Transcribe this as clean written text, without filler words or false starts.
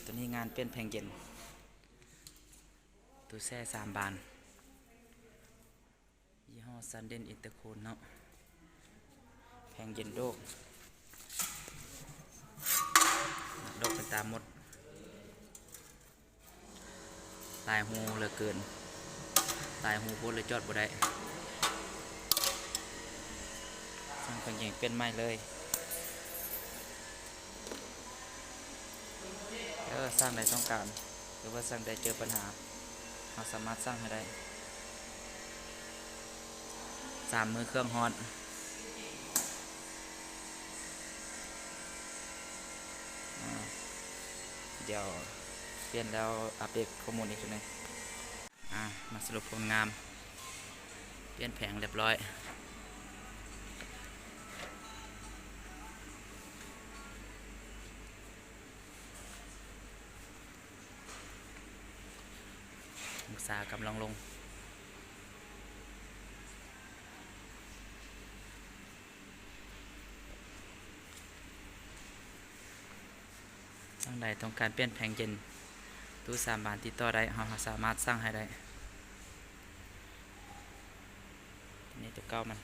ตัวนี้งานเป็นแผงเย็นตู้แช่3 บานยี่ห้อซันเดนอินเตอร์โคนเนาะแผงเย็นโดกเป็นตามหมดลายหูเหลือเกินลายหูโพดเลยจอดบ่ได้สร้างแผงเย็นเป็นไม้เลยสร้างใดต้องการหรือว่าสร้างใดเจอปัญหาเราสามารถสร้างให้ได้3 มือเครื่องฮอตเดี๋ยวเปลี่ยนแล้วอัปเดตข้อมูลอีกทีนึงมาสรุปผลงานเปลี่ยนแผงเรียบร้อยองศากำลังลงทางใดต้องการเปลี่ยนแผงเย็นตู้3 บานติดต่อได้เราสามารถสร้างให้ได้นี่ตัวเก่ามัน